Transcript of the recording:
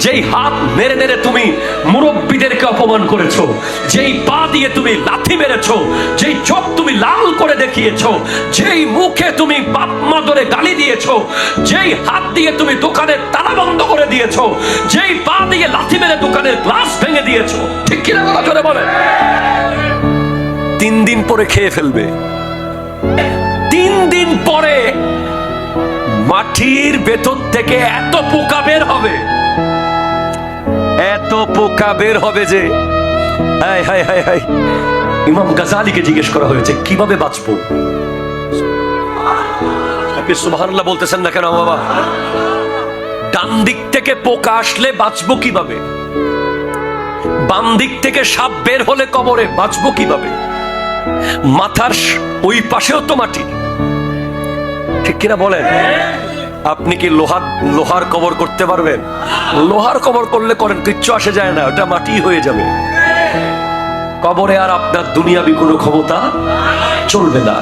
যেই হাত মেরে মেরে তুমি মুরব্বীদেরকে অপমান করেছো, যেই পা দিয়ে তুমি লাথি মেরেছো, যেই চোখ তুমি লাল করে দেখিয়েছো, যেই মুখে তুমি বাপ মা ধরে গালি দিয়েছো, যেই হাত দিয়ে তুমি দোকানের তালা বন্ধ করে দিয়েছো, যেই পা দিয়ে লাথি মেরে দোকানের গ্লাস ভেঙে দিয়েছো, ঠিক কিনা বলা চলে বলে? 3 দিন পরে খেয়ে ফেলবে। 3 দিন পরে মাটির ভেতর থেকে এত পোকা বের হবে, এত পোকা বের হবে যে হায় হায় হায় হায়। ইমাম গাজালিকে জিজ্ঞেস করা হয়েছে কিভাবে বাঁচবো? আপনি সুবহানাল্লাহ বলতেছেন না কেন বাবা? ডান দিক থেকে পোকা আসলে বাঁচবো কিভাবে? বাম দিক থেকে সাপ বের হলে কবরে বাঁচবো কিভাবে? মাথার ওই পাশেও তো মাটি, ঠিক কিনা বলেন? আপনি কি লোহার কবর করতে পারবেন? লোহার কবর করলে করেন, কিচ্ছু আসে যায় না, ওটা মাটি হয়ে যাবে। কবরে আর আপনার দুনিয়াবি কোনো ক্ষমতা চলবে না।